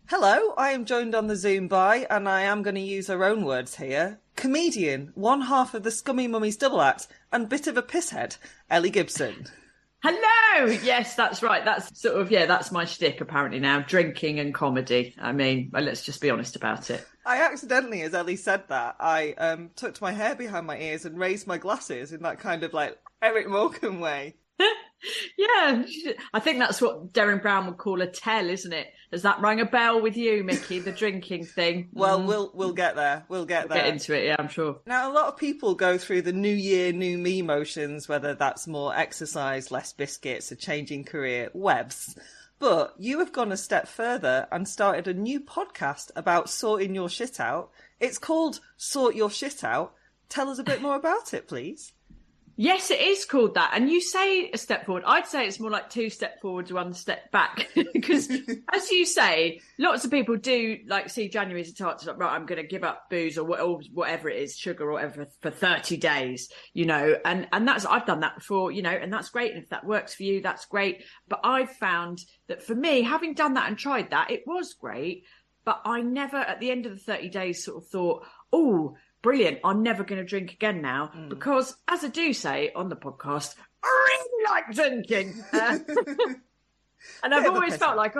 Hello, I am joined on the Zoom by, and I am going to use her own words here, comedian, one half of the Scummy Mummies double act, and bit of a pisshead, Ellie Gibson. Hello! Yes, that's right. That's sort of, that's my shtick apparently now, drinking and comedy. I mean, let's just be honest about it. I accidentally, as Ellie said that, I tucked my hair behind my ears and raised my glasses in that kind of like Eric Morecambe way. Yeah, I think that's what Derren Brown would call a tell, isn't it? Does that ring a bell with you, Mickey, the drinking thing? Well, we'll get there. We'll get into it, yeah, I'm sure. Now, a lot of people go through the new year, new me motions, whether that's more exercise, less biscuits, a changing career, webs. But you have gone a step further and started a new podcast about sorting your shit out. It's called Sort Your Shit Out. Tell us a bit more about it, please. Yes, it is called that. And you say a step forward. I'd say it's more like 2 steps forward, 1 step back. Because, as you say, lots of people do like see January as a target. Like, right, I'm going to give up booze or whatever it is, sugar or whatever, for 30 days, And that's, I've done that before, and that's great. And if that works for you, that's great. But I've found that for me, having done that and tried that, it was great. But I never, at the end of the 30 days, sort of thought, oh, brilliant, I'm never going to drink again now. Because, as I do say on the podcast, I really like drinking. And I've always felt like,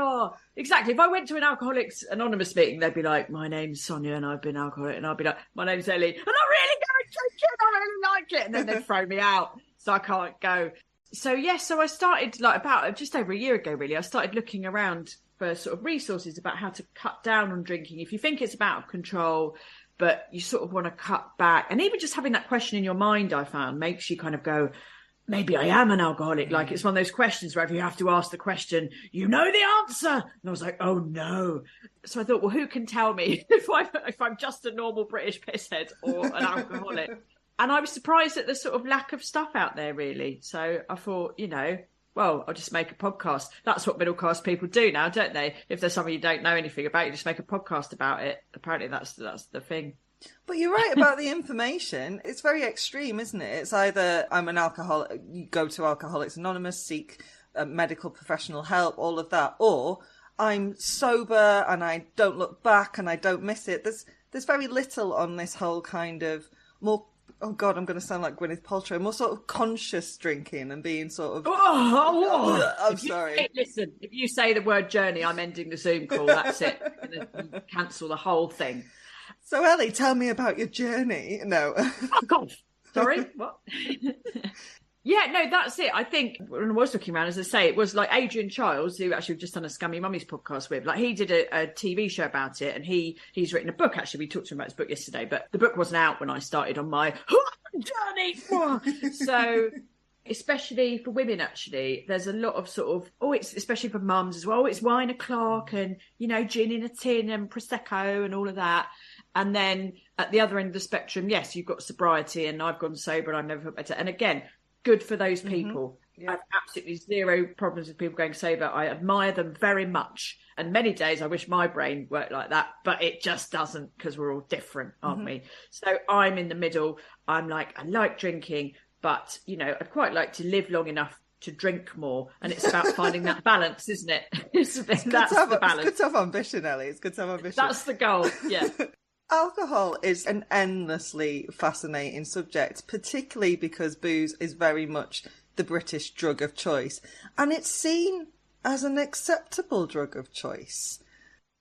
exactly. If I went to an Alcoholics Anonymous meeting, they'd be like, my name's Sonia and I've been alcoholic. And I'd be like, my name's Ellie and I really go drinking, I really like it. And then they'd throw me out, so I can't go. So, so I started like about just over a year ago, really. I started looking around for sort of resources about how to cut down on drinking. If you think it's out of control, but you sort of want to cut back. And even just having that question in your mind, I found, makes you kind of go, maybe I am an alcoholic. Like, it's one of those questions where if you have to ask the question, you know the answer. And I was like, oh, no. So I thought, well, who can tell me if I'm just a normal British pisshead or an alcoholic? And I was surprised at the sort of lack of stuff out there, really. So I thought, well, I'll just make a podcast. That's what middle-class people do now, don't they? If there's something you don't know anything about, you just make a podcast about it. Apparently that's the thing. But you're right about the information. It's very extreme, isn't it? It's either I'm an alcoholic, you go to Alcoholics Anonymous, seek medical professional help, all of that, or I'm sober and I don't look back and I don't miss it. There's very little on this whole kind of more... Oh, God, I'm going to sound like Gwyneth Paltrow. More sort of conscious drinking and being sort of... I'm sorry. Listen, if you say the word journey, I'm ending the Zoom call. That's it. I'm going to cancel the whole thing. So, Ellie, tell me about your journey. No. Oh, God. Sorry, what? Yeah, no, that's it. I think when I was looking around, as I say, it was like Adrian Childs, who actually we've just done a Scummy Mummies podcast with. Like, he did a TV show about it, and he's written a book, actually. We talked to him about his book yesterday, but the book wasn't out when I started on my journey. So, especially for women, actually, there's a lot of sort of, it's especially for mums as well, it's wine o'clock and, gin in a tin and Prosecco and all of that. And then at the other end of the spectrum, yes, you've got sobriety, and I've gone sober and I've never felt better. And again, good for those people. Yeah. I have absolutely zero problems with people going sober. I admire them very much. And many days I wish my brain worked like that, but it just doesn't, because we're all different, aren't we? So I'm in the middle. I'm like, I like drinking, but, I'd quite like to live long enough to drink more. And it's about finding that balance, isn't it? That's the balance. It's good to have ambition, Ellie. It's good to have ambition. That's the goal, yeah. Alcohol is an endlessly fascinating subject, particularly because booze is very much the British drug of choice. And it's seen as an acceptable drug of choice.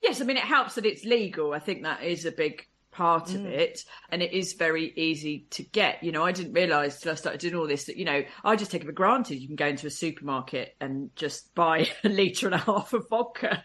Yes, I mean, it helps that it's legal. I think that is a big part of it, and it is very easy to get. I didn't realise till I started doing all this that, I just take it for granted you can go into a supermarket and just buy 1.5 litres of vodka,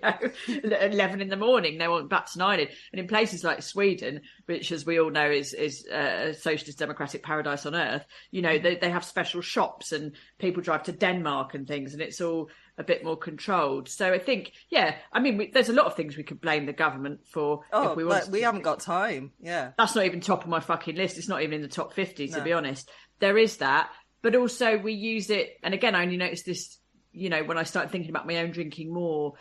at 11 in the morning, no one bats an eyelid. And in places like Sweden, which as we all know is a socialist democratic paradise on earth, they have special shops and people drive to Denmark and things, and it's all a bit more controlled. So I think, there's a lot of things we could blame the government for. If we want. We haven't got time. Yeah. That's not even top of my fucking list. It's not even in the top 50, to be honest. There is that. But also we use it. And again, I only noticed this, when I started thinking about my own drinking more,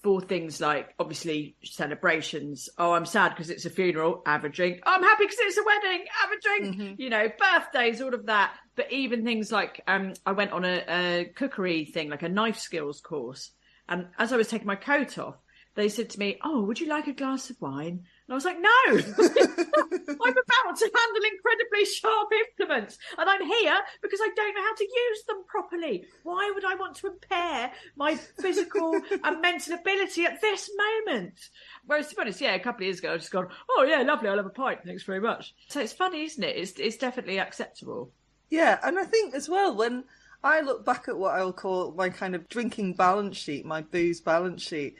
for things like, obviously, celebrations. Oh, I'm sad because it's a funeral. Have a drink. Oh, I'm happy because it's a wedding. Have a drink. Birthdays, all of that. But even things like, I went on a cookery thing, like a knife skills course. And as I was taking my coat off, they said to me, "Oh, would you like a glass of wine?" And I was like, "No, I'm about to handle incredibly sharp implements, and I'm here because I don't know how to use them properly. Why would I want to impair my physical and mental ability at this moment?" Whereas, to be honest, a couple of years ago, I just gone, "Oh yeah, lovely, I'll have a pint, thanks very much." So it's funny, isn't it? It's definitely acceptable. Yeah, and I think as well, when I look back at what I'll call my kind of drinking balance sheet, my booze balance sheet,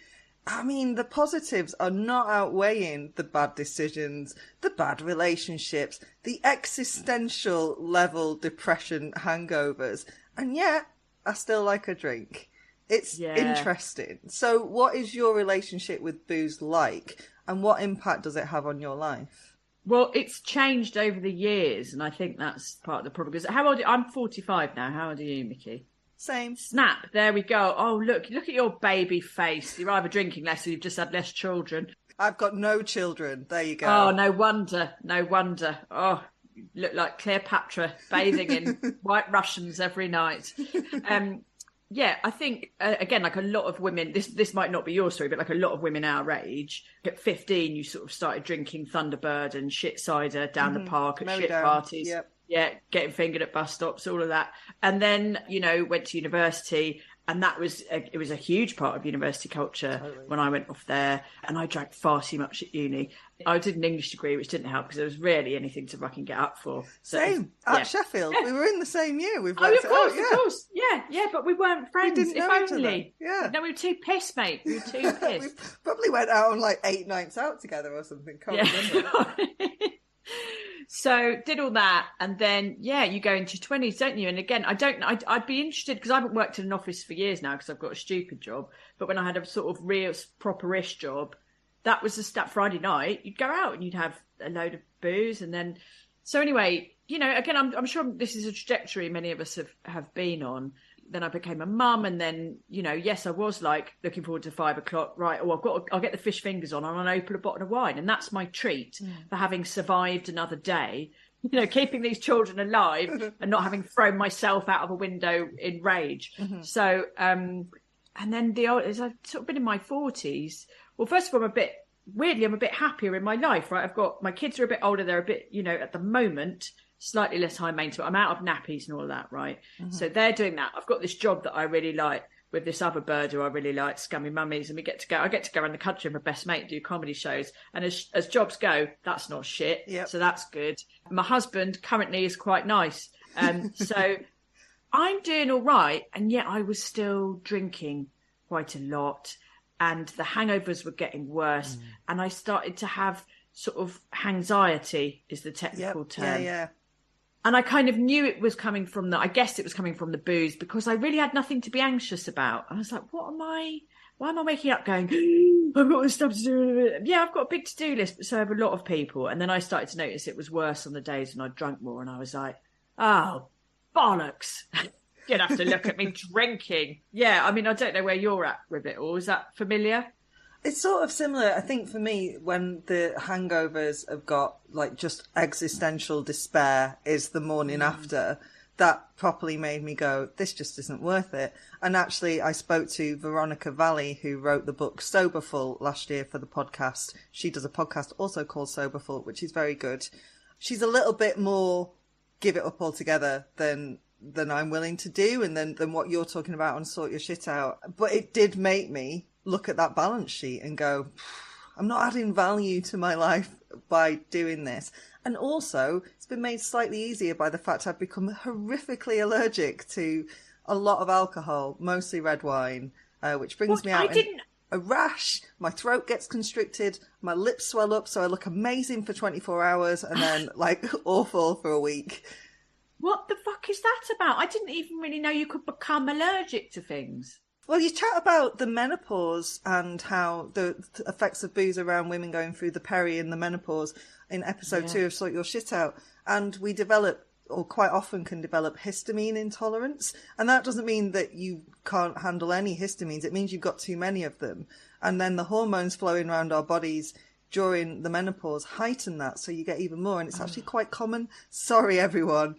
I mean, the positives are not outweighing the bad decisions, the bad relationships, the existential level depression hangovers. And yet, I still like a drink. It's interesting. So what is your relationship with booze like? And what impact does it have on your life? Well, it's changed over the years. And I think that's part of the problem. Because how old? I'm 45 now. How old are you, Mickey? Same. Snap, there we go. Oh, look at your baby face. You're either drinking less or you've just had less children. I've got no children. There you go. Oh, no wonder. Oh, you look like Cleopatra bathing in white Russians every night. I think, again, like a lot of women, this might not be your story, but like a lot of women our age, at 15, you sort of started drinking Thunderbird and shit cider down the park at shit parties. Yep. Yeah, getting fingered at bus stops, all of that. And then, went to university, and it was a huge part of university culture when I went off there. And I drank far too much at uni. I did an English degree, which didn't help because there was rarely anything to fucking get up for. So same. At Sheffield. Yeah. We were in the same year. We've of course. Yeah, but we weren't friends. We didn't know each other. Yeah. No, we were too pissed, mate. We were too pissed. We probably went out on like 8 nights out together or something. Can't remember. So did all that, and then you go into your 20s, don't you? And again, I'd be interested because I haven't worked in an office for years now because I've got a stupid job. But when I had a sort of real proper-ish job, that was that Friday night. You'd go out and you'd have a load of booze, and then so anyway, again, I'm sure this is a trajectory many of us have been on. Then I became a mum, and then yes, I was like looking forward to 5 o'clock. Right, I'll get the fish fingers on, and I'll open a bottle of wine, and that's my treat for having survived another day. Keeping these children alive and not having thrown myself out of a window in rage. Mm-hmm. So, and then as I've sort of been in my 40s. Well, first of all, I'm a bit happier in my life. Right, I've got my kids are a bit older. They're a bit, at the moment, slightly less high maintenance, but I'm out of nappies and all of that, right? Mm-hmm. So they're doing that. I've got this job that I really like with this other bird who I really like, Scummy Mummies, and I get to go around the country with my best mate and do comedy shows. And as jobs go, that's not shit. Yep. So that's good. My husband currently is quite nice. So I'm doing all right, and yet I was still drinking quite a lot, and the hangovers were getting worse, and I started to have sort of hangxiety is the technical term. Yeah. And I kind of knew it was coming from I guess it was coming from the booze because I really had nothing to be anxious about. And I was like, why am I waking up going, I've got this stuff to do. Yeah, I've got a big to-do list, but so have a lot of people. And then I started to notice it was worse on the days when I drank more. And I was like, oh, bollocks. You'd have to look at me drinking. Yeah, I mean, I don't know where you're at with it all. Is that familiar? It's sort of similar, I think, for me, when the hangovers have got, like, just existential despair is the morning after. That properly made me go, this just isn't worth it. And actually, I spoke to Veronica Valley, who wrote the book Soberful last year for the podcast. She does a podcast also called Soberful, which is very good. She's a little bit more give it up altogether than I'm willing to do, and than what you're talking about on Sort Your Shit Out. But it did make me look at that balance sheet and go, I'm not adding value to my life by doing this. And also, it's been made slightly easier by the fact I've become horrifically allergic to a lot of alcohol, mostly red wine, which brings me out in a rash. My throat gets constricted, my lips swell up, so I look amazing for 24 hours and then, like, awful for a week. What the fuck is that about? I didn't even really know you could become allergic to things. Well, you chat about the menopause and how the effects of booze around women going through the peri and the menopause in episode 2 of Sort Your Shit Out. And we develop, or quite often can develop, histamine intolerance. And that doesn't mean that you can't handle any histamines. It means you've got too many of them. And then the hormones flowing around our bodies during the menopause heighten that, so you get even more. And it's actually quite common, sorry everyone,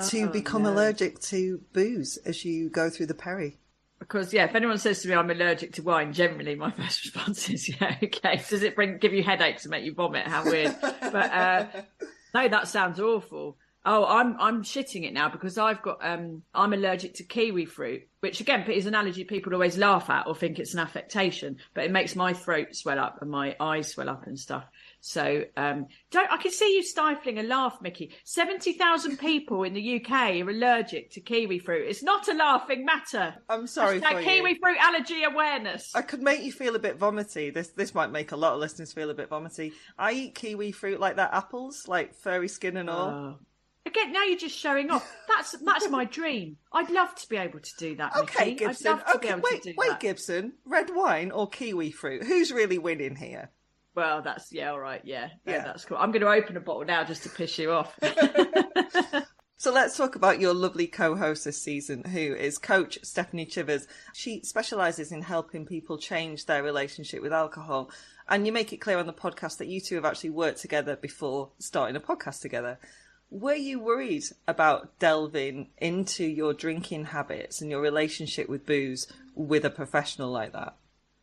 to become allergic to booze as you go through the peri. Of Because, if anyone says to me I'm allergic to wine, generally my first response is, yeah, okay. Does it give you headaches and make you vomit? How weird. But no, that sounds awful. Oh, I'm shitting it now because I've got I'm allergic to kiwi fruit, which again is an allergy people always laugh at or think it's an affectation, but it makes my throat swell up and my eyes swell up and stuff. So I can see you stifling a laugh, Mickey. 70,000 people in the UK are allergic to kiwi fruit. It's not a laughing matter. I'm sorry for you. Kiwi fruit allergy awareness. I could make you feel a bit vomity. This might make a lot of listeners feel a bit vomity. I eat kiwi fruit like they're apples, like furry skin and all. Again, now you're just showing off. That's my dream. I'd love to be able to do that, Okay, Mickey. Gibson. I'd love to be able to do that. Gibson. Red wine or kiwi fruit? Who's really winning here? Well, that's, all right, yeah. That's cool. I'm going to open a bottle now just to piss you off. So let's talk about your lovely co-host this season, who is Coach Stephanie Chivers. She specialises in helping people change their relationship with alcohol. And you make it clear on the podcast that you two have actually worked together before starting a podcast together. Were you worried about delving into your drinking habits and your relationship with booze with a professional like that?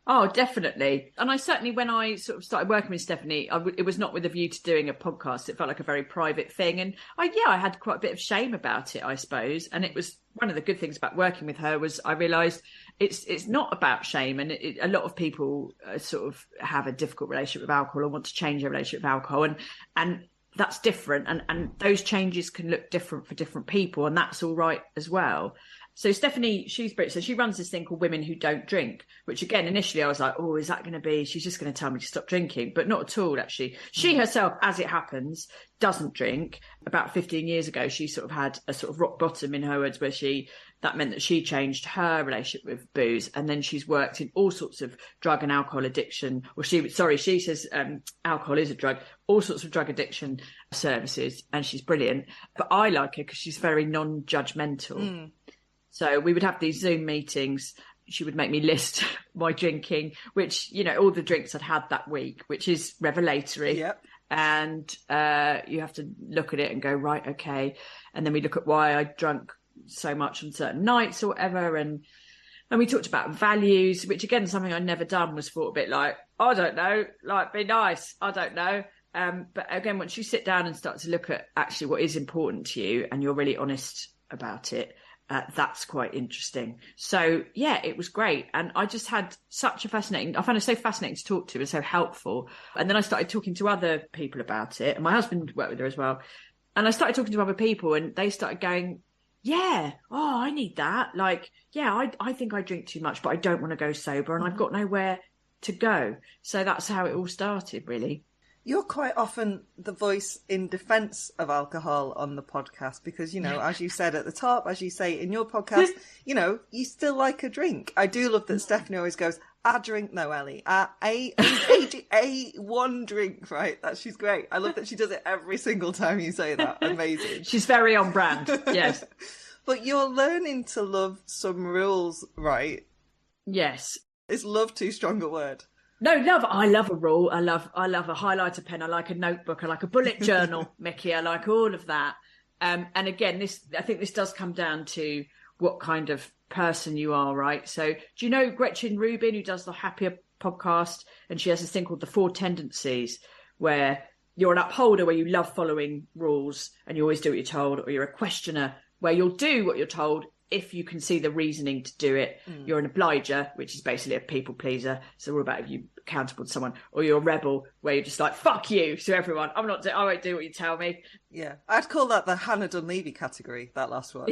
Oh, definitely. And I certainly, when I sort of started working with Stephanie, it was not with a view to doing a podcast. It felt like a very private thing. And I had quite a bit of shame about it, I suppose. And it was one of the good things about working with her was I realised it's not about shame. And a lot of people sort of have a difficult relationship with alcohol or want to change their relationship with alcohol. And that's different. And those changes can look different for different people. And that's all right as well. So Stephanie Shrewsbury, so she runs this thing called Women Who Don't Drink, which again, initially I was like, oh, is that going to be, she's just going to tell me to stop drinking, but not at all, actually. She herself, as it happens, doesn't drink. About 15 years ago, she sort of had a sort of rock bottom in her words where that meant that she changed her relationship with booze. And then she's worked in all sorts of drug and alcohol addiction, she says alcohol is a drug, all sorts of drug addiction services. And she's brilliant. But I like her because she's very non-judgmental. So we would have these Zoom meetings. She would make me list my drinking, which, all the drinks I'd had that week, which is revelatory. Yep. And you have to look at it and go, right, okay. And then we look at why I drank so much on certain nights or whatever. And we talked about values, which again, something I'd never done was thought a bit like, I don't know, like be nice. I don't know. But again, once you sit down and start to look at actually what is important to you and you're really honest about it, that's quite interesting. So, yeah, it was great. And I just had I found it so fascinating to talk to and so helpful. And then I started talking to other people about it. And my husband worked with her as well. And I started talking to other people and they started going, yeah, I need that. Like, yeah, I think I drink too much, but I don't want to go sober and I've got nowhere to go. So that's how it all started, really. You're quite often the voice in defence of alcohol on the podcast because, as you said at the top, as you say in your podcast, you still like a drink. I do love that Stephanie always goes, a drink, no, Ellie. A one drink, right? She's great. I love that she does it every single time you say that. Amazing. She's very on brand, yes. But you're learning to love some rules, right? Yes. Is love too strong a word? No, I love a rule. I love a highlighter pen. I like a notebook. I like a bullet journal, Mickey. I like all of that. And again, I think this does come down to what kind of person you are, right? So do you know Gretchen Rubin, who does the Happier podcast? And she has this thing called the 4 tendencies, where you're an upholder, where you love following rules and you always do what you're told, or you're a questioner, where you'll do what you're told if you can see the reasoning to do it. You're an obliger, which is basically a people pleaser. So we're about if you're accountable to someone. Or you're a rebel, where you're just like, fuck you to everyone. I won't do what you tell me. Yeah. I'd call that the Hannah Dunleavy category, that last one.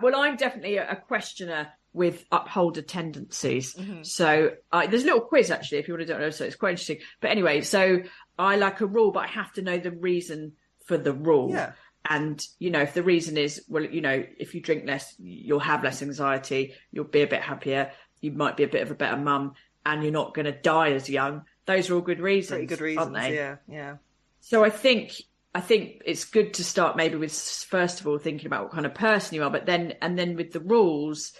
Well, I'm definitely a questioner with upholder tendencies. So there's a little quiz, actually, if you want to do it. So it's quite interesting. But anyway, so I like a rule, but I have to know the reason for the rule. Yeah. And, if the reason is, well, if you drink less, you'll have less anxiety, you'll be a bit happier, you might be a bit of a better mum, and you're not going to die as young. Those are all good reasons. Pretty good reasons, aren't they? Yeah. So I think it's good to start maybe with, first of all, thinking about what kind of person you are, but then with the rules,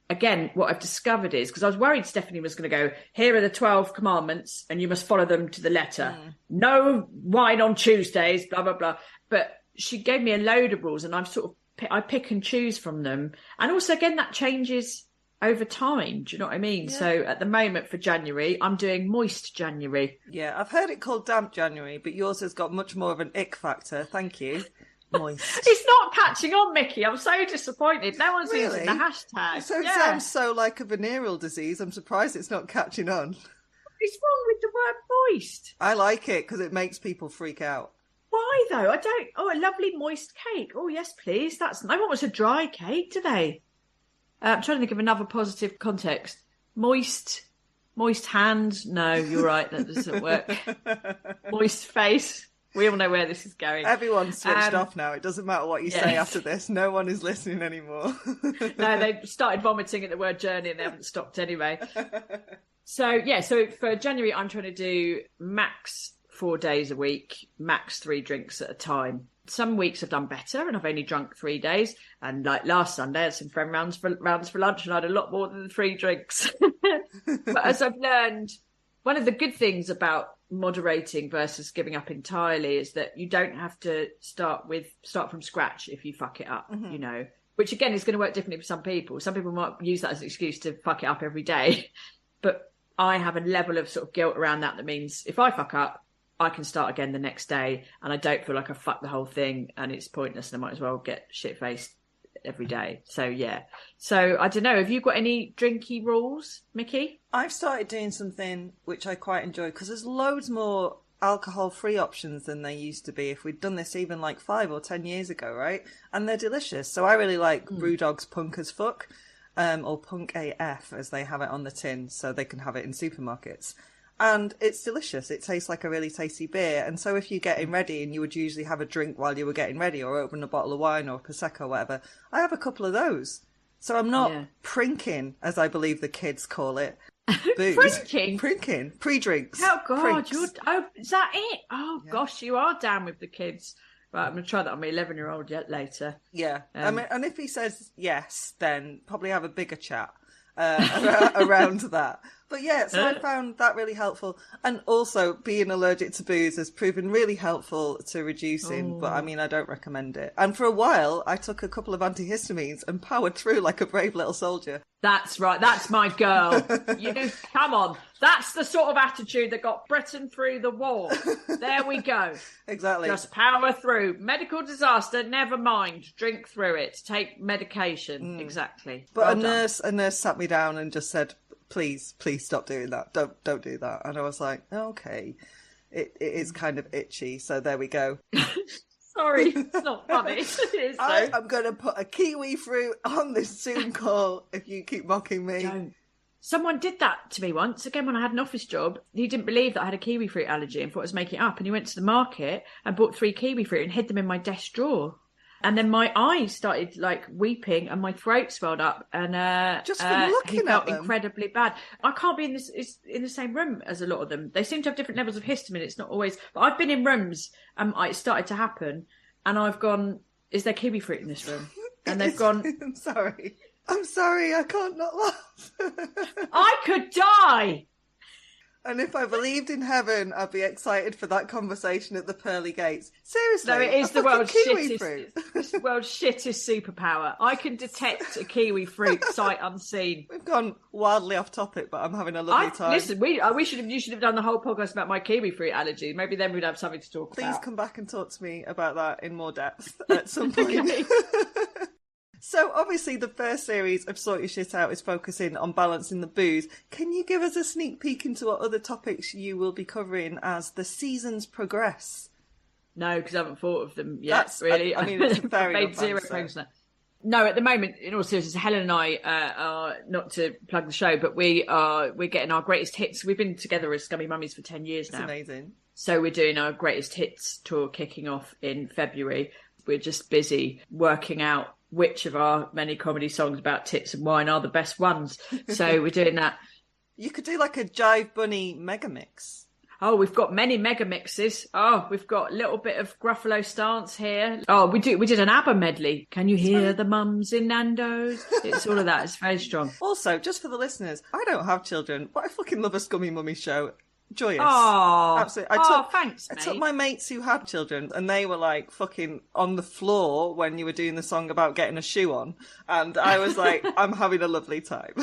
again, what I've discovered is, because I was worried Stephanie was going to go, here are the 12 commandments, and you must follow them to the letter. No wine on Tuesdays, blah, blah, blah. But she gave me a load of rules, and I've sort of I pick and choose from them. And also, again, that changes over time. Do you know what I mean? Yeah. So at the moment for January, I'm doing moist January. Yeah, I've heard it called damp January, but yours has got much more of an ick factor. Thank you. Moist. It's not catching on, Mickey. I'm so disappointed. No one's using the hashtag. So it sounds so like a venereal disease. I'm surprised it's not catching on. What's wrong with the word moist? I like it because it makes people freak out. Why though? I don't. Oh, a lovely moist cake. Oh yes, please. That's no one wants a dry cake, do they? I'm trying to think of another positive context. Moist hands. No, you're right. That doesn't work. Moist face. We all know where this is going. Everyone's switched off now. It doesn't matter what you say after this. No one is listening anymore. No, they started vomiting at the word journey and they haven't stopped anyway. So for January, I'm trying to do max 4 days a week, max 3 drinks at a time. Some weeks I've done better and I've only drunk 3 days. And like last Sunday, I had some friend rounds for lunch and I had a lot more than 3 drinks. But as I've learned, one of the good things about moderating versus giving up entirely is that you don't have to start from scratch if you fuck it up, you know, which again is going to work differently for some people. Some people might use that as an excuse to fuck it up every day. But I have a level of sort of guilt around that means if I fuck up, I can start again the next day and I don't feel like I fucked the whole thing and it's pointless and I might as well get shit-faced every day. So yeah. So I don't know, have you got any drinky rules, Mickey? I've started doing something which I quite enjoy because there's loads more alcohol-free options than there used to be if we'd done this even like 5 or 10 years ago, right? And they're delicious. So I really like Brewdog's Punk as Fuck, or Punk AF as they have it on the tin, so they can have it in supermarkets. And it's delicious. It tastes like a really tasty beer. And so if you're getting ready and you would usually have a drink while you were getting ready or open a bottle of wine or Prosecco or whatever, I have a couple of those. So I'm not prinking, as I believe the kids call it. Booze. Prinking. Pre-drinks. Oh, God. Is that it? Oh, yeah. Gosh, you are down with the kids. Right, I'm going to try that on my 11-year-old yet later. Yeah. I mean, and if he says yes, then probably have a bigger chat around that. But yeah, so I found that really helpful. And also being allergic to booze has proven really helpful to reducing, but I mean, I don't recommend it. And for a while, I took a couple of antihistamines and powered through like a brave little soldier. That's right. That's my girl. Come on. That's the sort of attitude that got Britain through the war. There we go. Exactly. Just power through. Medical disaster, never mind. Drink through it. Take medication. Exactly. But a nurse sat me down and just said, please stop doing that. Don't do that. And I was like, okay. It is kind of itchy, so there we go. Sorry, it's not funny. It is, I am going to put a kiwi fruit on this Zoom call if you keep mocking me. Don't. Someone did that to me once, again, when I had an office job. He didn't believe that I had a kiwi fruit allergy and thought I was making it up. And he went to the market and bought 3 kiwi fruit and hid them in my desk drawer. And then my eyes started like weeping and my throat swelled up. And just from looking he felt at them. incredibly bad. I can't be in the same room as a lot of them. They seem to have different levels of histamine. It's not always. But I've been in rooms and it started to happen. And I've gone, is there kiwi fruit in this room? And they've gone, I'm sorry, I can't not laugh. I could die. And if I believed in heaven, I'd be excited for that conversation at the pearly gates. Seriously, no, it is the world's fruit. It's the world's shittest superpower. I can detect a kiwi fruit sight unseen. We've gone wildly off topic, but I'm having a lovely time. Listen, you should have done the whole podcast about my kiwi fruit allergy. Maybe then we'd have something to talk about. Please come back and talk to me about that in more depth at some point. So obviously the first series of Sort Your Shit Out is focusing on balancing the booze. Can you give us a sneak peek into what other topics you will be covering as the seasons progress? No, because I haven't thought of them yet, really. I mean, it's a fair enough zero answer. No, at the moment, in all seriousness, Helen and I are, not to plug the show, but we're getting our greatest hits. We've been together as Scummy Mummies for 10 years now. It's amazing. So we're doing our greatest hits tour kicking off in February. We're just busy working out which of our many comedy songs about tits and wine are the best ones. So we're doing that. You could do like a Jive Bunny mega mix. Oh, we've got many mega mixes. Oh, we've got a little bit of Gruffalo stance here. Oh, we did an ABBA medley. Can you hear the mums in Nando's? It's all of that. It's very strong. Also, just for the listeners, I don't have children, but I fucking love a Scummy Mummy show. Joyous. Oh, Absolutely. Thanks, I mate. took my mates who had children, and they were like fucking on the floor when you were doing the song about getting a shoe on, and I was like, I'm having a lovely time.